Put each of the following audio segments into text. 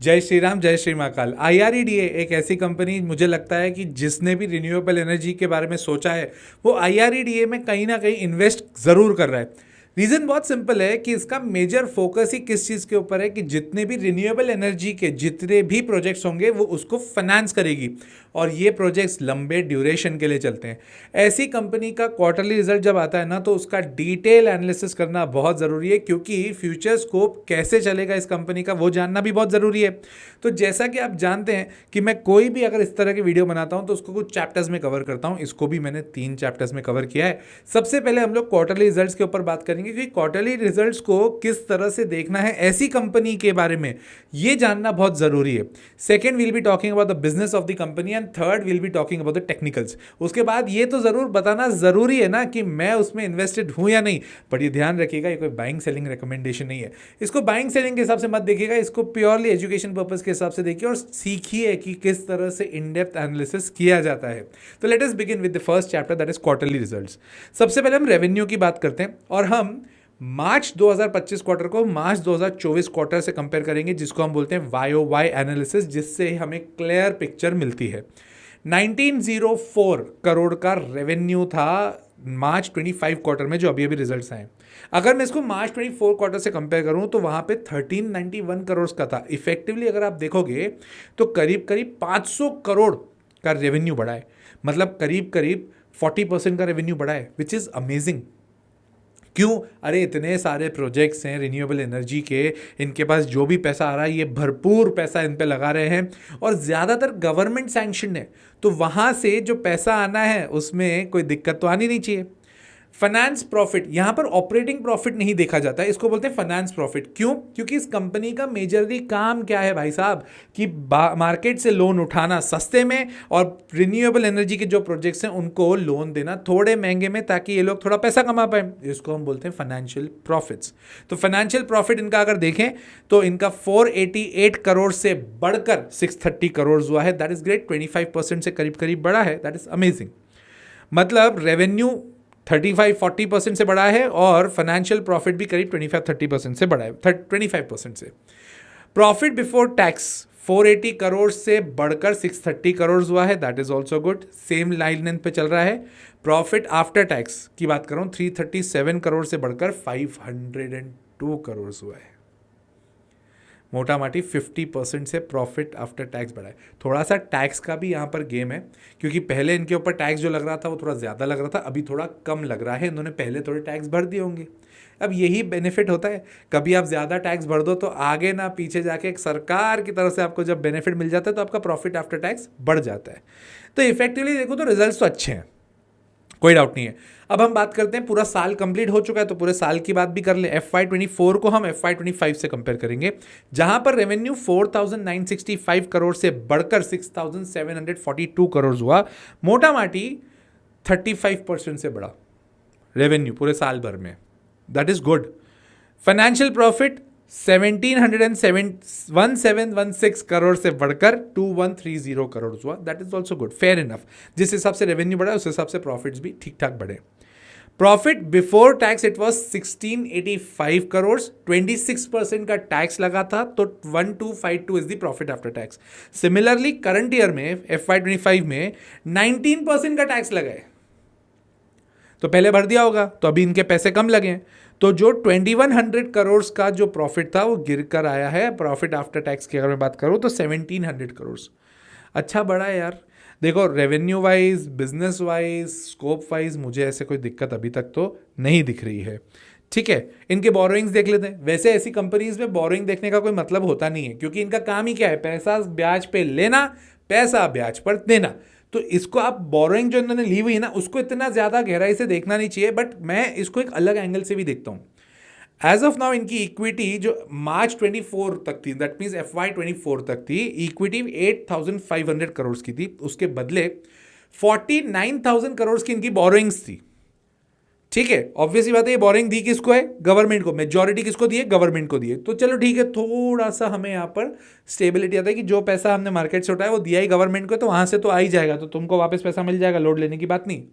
जय श्री राम, जय श्री महाकाल। IREDA एक ऐसी कंपनी, मुझे लगता है कि जिसने भी रिन्यूएबल एनर्जी के बारे में सोचा है वो IREDA में कहीं ना कहीं इन्वेस्ट ज़रूर कर रहा है। रीज़न बहुत सिंपल है कि इसका मेजर फोकस ही किस चीज़ के ऊपर है कि जितने भी रिन्यूएबल एनर्जी के जितने भी प्रोजेक्ट्स होंगे वो उसको फाइनेंस करेगी और ये प्रोजेक्ट्स लंबे ड्यूरेशन के लिए चलते हैं। ऐसी कंपनी का क्वार्टरली रिजल्ट जब आता है ना तो उसका डिटेल एनालिसिस करना बहुत ज़रूरी है, क्योंकि फ्यूचर स्कोप कैसे चलेगा इस कंपनी का वो जानना भी बहुत ज़रूरी है। तो जैसा कि आप जानते हैं कि मैं कोई भी अगर इस तरह की वीडियो बनाता हूं तो उसको कुछ चैप्टर्स में कवर करता हूं। इसको भी मैंने 3 चैप्टर्स में कवर किया है। सबसे पहले हम लोग क्वार्टरली रिजल्ट्स के ऊपर बात करेंगे कि क्वार्टरली रिजल्ट्स को किस तरह से देखना है ऐसी कंपनी के बारे में, ये जानना बहुत ज़रूरी है। Second, will be talking about the business of the company and third will be talking about the technicals. उसके बाद ये तो ज़रूर बताना ज़रूरी है ना कि मैं उसमें इन्वेस्टेड हूँ या नहीं, बट ये ध्यान रखिएगा ये कोई बाइंग सेलिंग रिकमेंडेशन नहीं है। इसको बाइंग सेलिंग के हिसाब से मत देखिएगा, इसको प्योरली एजुकेशन पर्पस के हिसाब से देखिए और सीखिए कि किस तरह से इन डेप्थ एनालिसिस किया जाता है। तो let us begin with the first chapter, that is quarterly results. सबसे पहले हम रेवेन्यू की बात करते हैं और हम मार्च 2025 क्वार्टर को मार्च 2024 क्वार्टर से कंपेयर करेंगे, जिसको हम बोलते हैं YOY एनालिसिस, जिससे हमें क्लियर पिक्चर मिलती है। 1904 करोड़ का रेवेन्यू था मार्च 25 क्वार्टर में, जो अभी अभी रिजल्ट्स आए। अगर मैं इसको मार्च 24 क्वार्टर से कंपेयर करूं तो वहां पे 1391 करोड़ का था। इफेक्टिवली अगर आप देखोगे तो करीब करीब 500 करोड़ का रेवेन्यू बढ़ा है, मतलब करीब करीब 40% का रेवेन्यू बढ़ा है, विच इज़ अमेजिंग। क्यों? अरे इतने सारे प्रोजेक्ट्स हैं रिन्यूएबल एनर्जी के, इनके पास जो भी पैसा आ रहा है ये भरपूर पैसा इन पे लगा रहे हैं और ज़्यादातर गवर्नमेंट सैंक्शन है, तो वहाँ से जो पैसा आना है उसमें कोई दिक्कत तो आनी नहीं चाहिए। फाइनेंस प्रॉफिट, यहां पर ऑपरेटिंग प्रॉफिट नहीं देखा जाता है, इसको बोलते हैं फाइनेंस प्रॉफिट। क्यों? क्योंकि इस कंपनी का मेजरली काम क्या है भाई साहब कि मार्केट से लोन उठाना सस्ते में और रिन्यूएबल एनर्जी के जो प्रोजेक्ट्स हैं उनको लोन देना थोड़े महंगे में, ताकि ये लोग थोड़ा पैसा कमा पाए। इसको हम बोलते हैं फाइनेंशियल प्रॉफिट्स। तो फाइनेंशियल प्रॉफिट इनका अगर देखें तो इनका 488 करोड़ से बढ़कर 630 करोड़ हुआ है। दैट इज ग्रेट, 25% से करीब करीब बढ़ा है। That is amazing. मतलब रेवेन्यू 35-40% से बढ़ा है और फाइनेंशियल प्रॉफिट भी करीब 25-30% से बढ़ा है, 25% से। प्रॉफिट बिफोर टैक्स 480 करोड़ से बढ़कर 630 करोड़ हुआ है। That is also good, same line length पे चल रहा है। प्रॉफिट आफ्टर टैक्स की बात करूं 337 करोड़ से बढ़कर 502 करोड़ हुआ है। मोटा माटी 50% से प्रॉफिट आफ्टर टैक्स बढ़ा है। थोड़ा सा टैक्स का भी यहाँ पर गेम है, क्योंकि पहले इनके ऊपर टैक्स जो लग रहा था वो थोड़ा ज़्यादा लग रहा था, अभी थोड़ा कम लग रहा है। इन्होंने पहले थोड़े टैक्स भर दिए होंगे। अब यही बेनिफिट होता है, कभी आप ज़्यादा टैक्स भर दो तो आगे ना पीछे जाके एक सरकार की तरफ से आपको जब बेनिफिट मिल जाता है तो आपका प्रॉफिट आफ्टर टैक्स बढ़ जाता है। तो इफेक्टिवली देखो तो रिजल्ट तो अच्छे हैं, कोई डाउट नहीं है। अब हम बात करते हैं, पूरा साल कंप्लीट हो चुका है तो पूरे साल की बात भी कर ले। FY24 को हम FY25 से कंपेयर करेंगे, जहां पर रेवेन्यू 4,965 करोड़ से बढ़कर 6,742 करोड़ हुआ। मोटा माटी 35% से बढ़ा रेवेन्यू पूरे साल भर में। That is good. Financial profit 1716 crore से बढ़कर 2130 करोड़ हुआ। That is also good, fair enough. जिस हिसाब से रेवेन्यू बढ़ा उस हिसाब से प्रॉफिट्स भी ठीक ठाक बढ़े। Profit before tax it was 1685 crore, 26% का टैक्स लगा था, तो 1252 is the profit after tax. Similarly current year में FY25 में 19% का टैक्स लगा है, तो पहले भर दिया होगा तो अभी इनके पैसे कम लगे हैं, तो जो 2100 करोड़ का जो प्रॉफिट था वो गिर कर आया है। प्रॉफिट आफ्टर टैक्स की अगर मैं बात करूं तो 1700 करोड़। अच्छा बड़ा है यार। देखो revenue wise, business wise, scope wise मुझे ऐसे कोई दिक्कत अभी तक तो नहीं दिख रही है। ठीक है, इनके बोरोइंग्स देख लेते हैं। वैसे ऐसी कंपनीज में बोरोइंग देखने का कोई मतलब होता नहीं है, क्योंकि इनका काम ही क्या है, पैसा ब्याज पे लेना, पैसा ब्याज पर देना। तो इसको आप बोरोइंग जो इन्होंने ली हुई है ना उसको इतना ज़्यादा गहराई से देखना नहीं चाहिए, बट मैं इसको एक अलग एंगल से भी देखता हूँ। एज ऑफ नाउ इनकी इक्विटी जो मार्च 24 तक थी, दैट मीन्स FY24 तक थी, इक्विटी 8,500 करोड़ की थी, उसके बदले 49,000 करोड़ की इनकी बोरोइंग्स थी। ठीक है, ऑब्वियसली बात है, ये बोरिंग दी किसको है? गवर्नमेंट को। मेजॉरिटी किसको दी है? गवर्नमेंट को दी है। तो चलो ठीक है, थोड़ा सा हमें यहाँ पर स्टेबिलिटी आता है कि जो पैसा हमने मार्केट से उठाया वो दिया ही गवर्नमेंट को, तो वहां से तो आ ही जाएगा, तो तुमको वापस पैसा मिल जाएगा, लोड लेने की बात नहीं।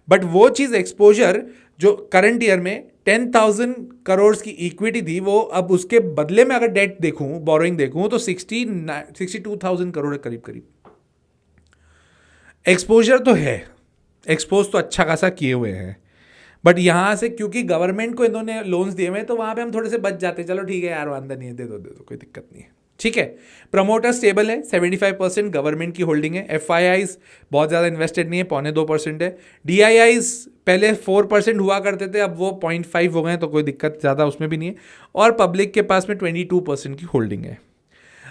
बट वो चीज एक्सपोजर जो करंट ईयर में 10,000 करोड़ की इक्विटी थी, वो अब उसके बदले में अगर डेट देखूं, बोरोइंग देखूं, तो 62,000 करोड़ करीब करीब एक्सपोजर तो है, एक्सपोज तो अच्छा खासा किए हुए हैं। बट यहां से क्योंकि गवर्नमेंट को इन्होंने लोन्स दिए हुए, तो वहां पे हम थोड़े से बच जाते, चलो ठीक है यार, वांदा नहीं है, दे दो कोई दिक्कत नहीं है, ठीक है। प्रमोटर स्टेबल है, 75% गवर्नमेंट की होल्डिंग है। FIIs बहुत ज़्यादा इन्वेस्टेड नहीं है, 0.25% है। DIIs पहले 4% हुआ करते थे, अब वो 0.5 हो गए हैं, तो कोई दिक्कत ज़्यादा उसमें भी नहीं है। और पब्लिक के पास में 22% की होल्डिंग है।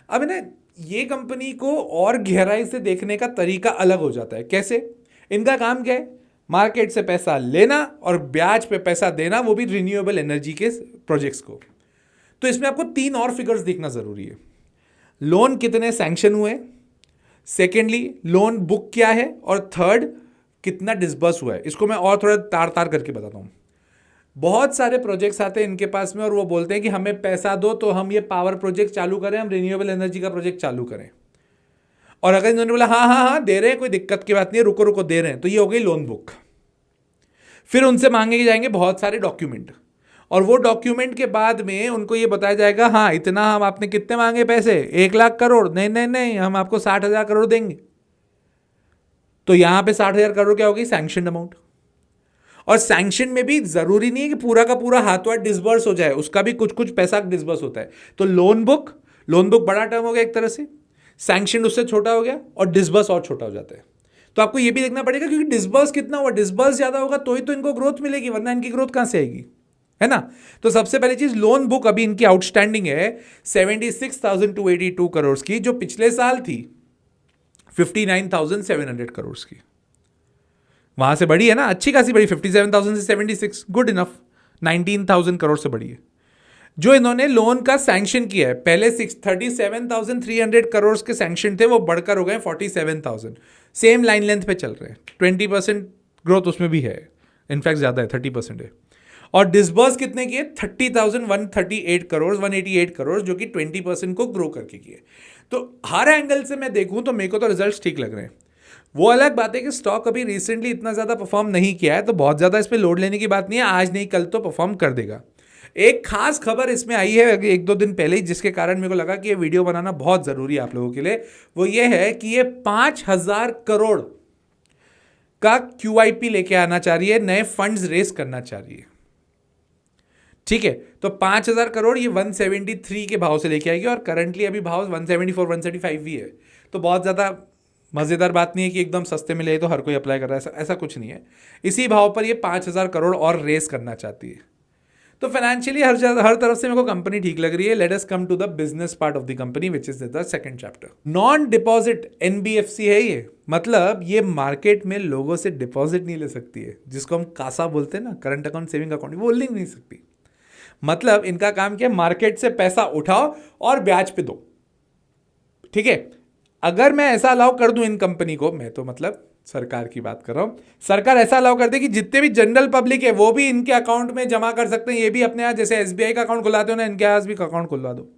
अब ना ये कंपनी को और गहराई से देखने का तरीका अलग हो जाता है। कैसे? इनका काम क्या है? मार्केट से पैसा लेना और ब्याज पे पैसा देना, वो भी रिन्यूएबल एनर्जी के प्रोजेक्ट्स को। तो इसमें आपको 3 और फिगर्स देखना जरूरी है। लोन कितने सैंक्शन हुए, सेकेंडली लोन बुक क्या है, और थर्ड कितना डिसबर्स हुआ है। इसको मैं और थोड़ा तार तार करके बताता हूं। बहुत सारे प्रोजेक्ट्स आते हैं इनके पास में और वो बोलते हैं कि हमें पैसा दो तो हम ये पावर प्रोजेक्ट चालू करें, हम रिन्यूएबल एनर्जी का प्रोजेक्ट चालू करें। और अगर इन्होंने बोला हाँ हाँ हाँ दे रहे हैं, कोई दिक्कत की बात नहीं है, रुको रुको दे रहे हैं, तो ये हो गई लोन बुक। फिर उनसे मांगे जाएंगे बहुत सारे डॉक्यूमेंट, और वो डॉक्यूमेंट के बाद में उनको ये बताया जाएगा हाँ इतना, हम आपने कितने मांगे पैसे, 1 लाख करोड़, नहीं नहीं नहीं, हम आपको 60,000 करोड़ देंगे। तो यहां पे 60,000 करोड़ क्या होगी? Sanction amount. और सैंक्शन में भी जरूरी नहीं है कि पूरा का पूरा हाथों हाथ डिसबर्स हो जाए, उसका भी कुछ कुछ पैसा डिसबर्स होता है। तो लोन बुक बड़ा टर्म हो गया एक तरह से, सैंक्शन उससे छोटा हो गया, और डिसबर्स और छोटा हो जाता है। तो आपको ये भी देखना पड़ेगा, क्योंकि डिसबर्स कितना हुआ, डिसबर्स ज्यादा होगा तो ही तो इनको ग्रोथ मिलेगी, वरना इनकी ग्रोथ कहां से आएगी, है ना। तो सबसे पहली चीज, लोन बुक अभी इनकी आउटस्टैंडिंग है 76,282 करोड़ की, जो पिछले साल थी 59,700 करोड़ की। वहां से बड़ी है ना, अच्छी खासी बड़ी, 57,000 से 76, गुड इनफ, 19,000 करोड़ से बड़ी है। जो इन्होंने लोन का सैंक्शन किया है, पहले 37,300 करोड़ के सैंक्शन थे, वो बढ़कर हो गए 47,000। सेम लाइन लेंथ पे चल रहे हैं, 20% ग्रोथ उसमें भी है, इनफैक्ट ज्यादा है, 30% है। और डिसबर्स कितने किए? 30,138 करोड़, 188 करोड़, जो कि 20% को ग्रो करके किए। तो हर एंगल से मैं देखूं तो मेरे को तो रिजल्ट्स ठीक लग रहे हैं। वो अलग बात है कि स्टॉक अभी रिसेंटली इतना ज्यादा परफॉर्म नहीं किया है, तो बहुत ज्यादा इस पर लोड लेने की बात नहीं है, आज नहीं कल तो परफॉर्म कर देगा। एक खास खबर इसमें आई है 1-2 दिन पहले ही, जिसके कारण मेरे को लगा कि ये वीडियो बनाना बहुत जरूरी है आप लोगों के लिए। वो ये है कि ये 5,000 करोड़ का QIP लेके आना चाह रही है, नए फंड्स रेस करना चाह रही है, ठीक है। तो 5,000 करोड़ ये 173 के भाव से लेके आएगी, और करंटली अभी भाव 174 175 भी है। तो बहुत ज्यादा मजेदार बात नहीं है कि एकदम सस्ते में ले तो हर कोई अप्लाई कर रहा है, ऐसा कुछ नहीं है। इसी भाव पर ये 5,000 करोड़ और रेस करना चाहती है। तो फाइनेंशियली हर तरफ से मेरे को कंपनी ठीक लग रही है। Let us come to the business part of the company, which is the second chapter. Non deposit NBFC है ये, मतलब ये मार्केट में लोगों से डिपॉजिट नहीं ले सकती है, जिसको हम कासा बोलते हैं ना, करंट अकाउंट सेविंग अकाउंट, वो ले नहीं सकती। मतलब इनका काम क्या है? मार्केट से पैसा उठाओ और ब्याज पे दो, ठीक है। अगर मैं ऐसा अलाउ कर दूं इन कंपनी को, मैं तो मतलब सरकार की बात कर रहा हूं, सरकार ऐसा अलाउ कर दे कि जितने भी जनरल पब्लिक है वो भी इनके अकाउंट में जमा कर सकते हैं, ये भी अपने यहाँ जैसे SBI का अकाउंट खुलाते हो ना, इनके पास भी अकाउंट खुलवा दो,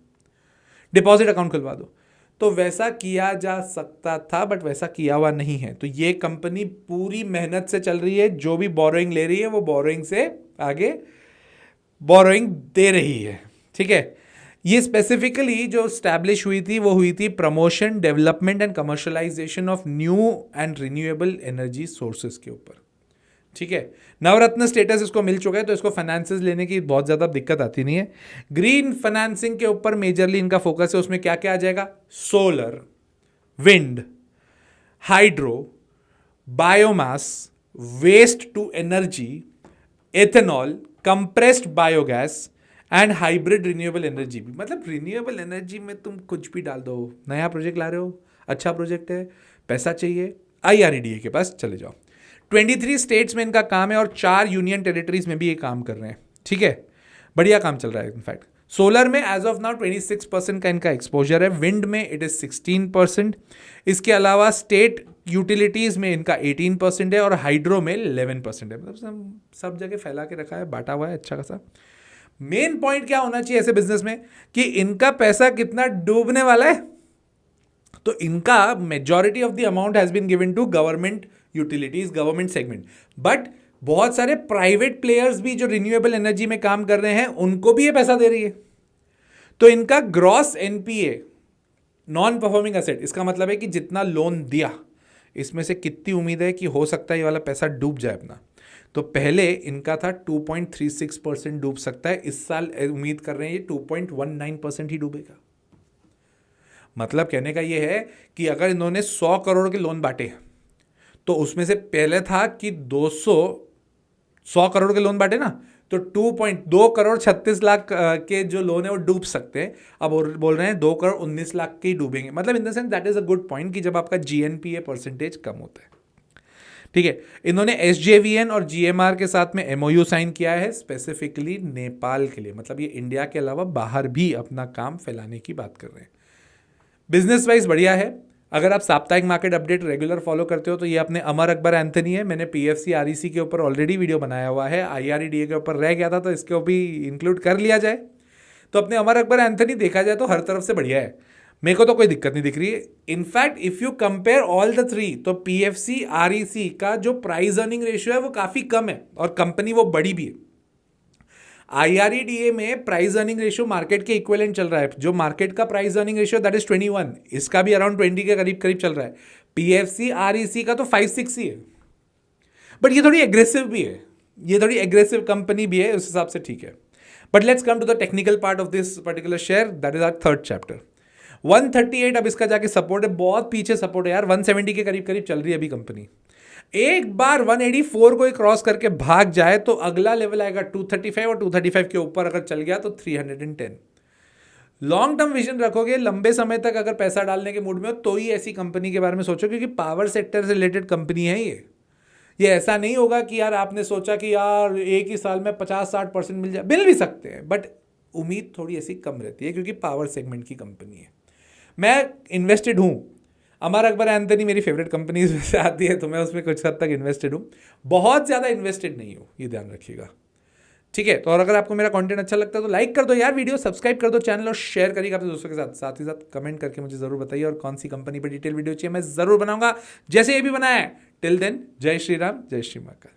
डिपॉजिट अकाउंट खुलवा दो। तो वैसा किया जा सकता था, बट वैसा किया हुआ नहीं है। तो ये कंपनी पूरी मेहनत से चल रही है, जो भी बोरोइंग ले रही है वो बोरोइंग से आगे बोरोइंग दे रही है, ठीक है। ये स्पेसिफिकली जो स्टैब्लिश हुई थी वो हुई थी promotion, development and commercialisation of new and renewable energy sources के ऊपर, ठीक है। नवरत्न स्टेटस इसको मिल चुका है, तो इसको फाइनेंसेस लेने की बहुत ज़्यादा दिक्कत आती नहीं है। ग्रीन फाइनेंसिंग के ऊपर मेजरली इनका फोकस है। उसमें क्या क्या आ जाएगा? Solar, wind, hydro, biomass, waste to energy, ethanol, compressed biogas and hybrid renewable energy भी। मतलब रिन्यूएबल एनर्जी में तुम कुछ भी डाल दो, नया प्रोजेक्ट ला रहे हो, अच्छा प्रोजेक्ट है, पैसा चाहिए, IREDA के पास चले जाओ। 23 स्टेट्स में इनका काम है, और 4 यूनियन टेरिटरीज में भी ये काम कर रहे हैं, ठीक है। बढ़िया काम चल रहा है। इनफैक्ट सोलर में एज ऑफ नाउ 26% का इनका एक्सपोजर है, विंड में इट इज 16%, इसके अलावा स्टेट यूटिलिटीज में इनका 18% है, और हाइड्रो में 11% है। मतलब सब जगह फैला के रखा है, बांटा हुआ है अच्छा खासा। मेन पॉइंट क्या होना चाहिए ऐसे बिजनेस में, कि इनका पैसा कितना डूबने वाला है। तो इनका majority of the amount has been given to government utilities, government segment, but बहुत सारे प्राइवेट प्लेयर्स भी जो रिन्यूएबल एनर्जी में काम कर रहे हैं उनको भी ये पैसा दे रही है। तो इनका gross NPA, non performing asset, इसका मतलब है कि जितना लोन दिया इसमें से कितनी उम्मीद है कि हो सकता है ये वाला पैसा डूब जाए अपना। तो पहले इनका था 2.36% डूब सकता है, इस साल उम्मीद कर रहे हैं ये 2.19% ही डूबेगा। मतलब कहने का ये है कि अगर इन्होंने 100 करोड़ के लोन बांटे तो उसमें से पहले था कि 100 करोड़ के लोन बांटे ना, तो 2.2 करोड़ 36 लाख के जो लोन है वो डूब सकते हैं। अब बोल रहे हैं 2 करोड़ 19 लाख के ही डूबेंगे। मतलब in the sense that is a good point कि जब आपका जीएनपीए परसेंटेज कम होता है। ठीक है, इन्होंने एसजेवीएन और जीएमआर के साथ में एमओयू साइन किया है स्पेसिफिकली नेपाल के लिए। मतलब ये इंडिया के अलावा बाहर भी अपना काम फैलाने की बात कर रहे हैं। बिजनेस वाइज बढ़िया है। अगर आप साप्ताहिक मार्केट अपडेट रेगुलर फॉलो करते हो तो ये अपने अमर अकबर एंथनी है। मैंने पीएफसी आरईसी के ऊपर ऑलरेडी वीडियो बनाया हुआ है, आईआरईडीए के ऊपर रह गया था तो इसको भी इंक्लूड कर लिया जाए। तो अपने अमर अकबर एंथनी देखा जाए तो हर तरफ से बढ़िया है, मेरे को तो कोई दिक्कत नहीं दिख रही है। In fact if you compare all the three तो पीएफसी आरईसी का जो प्राइस अर्निंग रेशियो है वो काफी कम है और कंपनी वो बड़ी भी है। आईआरईडीए में प्राइस अर्निंग रेशियो मार्केट के इक्विवेलेंट चल रहा है, जो मार्केट का price earning ratio that is 21, इसका भी अराउंड 20 के करीब करीब चल रहा है। पीएफसी आरईसी का तो 5-6 ही है, बट ये थोड़ी एग्रेसिव भी है, ये थोड़ी एग्रेसिव कंपनी भी है, उस हिसाब से ठीक है। But let's come to the technical part of this particular share, that is our third chapter. 138 अब इसका जाके सपोर्ट है, बहुत पीछे सपोर्ट है यार, 170 के करीब करीब चल रही है अभी कंपनी। एक बार 184 को क्रॉस करके भाग जाए तो अगला लेवल आएगा 235 और 235 के ऊपर अगर चल गया तो 310। लॉन्ग टर्म विजन रखोगे, लंबे समय तक अगर पैसा डालने के मूड में हो तो ही ऐसी कंपनी के बारे में सोचो, क्योंकि पावर सेक्टर से रिलेटेड कंपनी है ये ऐसा नहीं होगा कि यार आपने सोचा कि यार एक ही साल में 50-60% मिल जाए, मिल भी सकते हैं बट उम्मीद थोड़ी ऐसी कम रहती है क्योंकि पावर सेगमेंट की कंपनी है। मैं इन्वेस्टेड हूँ, अमर अकबर एंथनी मेरी फेवरेट कंपनीज में से आती है तो मैं उसमें कुछ हद तक इन्वेस्टेड हूँ, बहुत ज़्यादा इन्वेस्टेड नहीं हूँ, ये ध्यान रखिएगा। ठीक है, तो और अगर आपको मेरा कंटेंट अच्छा लगता है तो लाइक कर दो यार वीडियो, सब्सक्राइब कर दो चैनल और शेयर करिएगा अपने दोस्तों के साथ। साथ ही साथ कमेंट करके मुझे जरूर बताइए और कौन सी कंपनी पर डिटेल वीडियो चाहिए, मैं जरूर बनाऊंगा जैसे ये भी बनाया है। टिल देन, जय श्री राम, जय श्री महाकाल।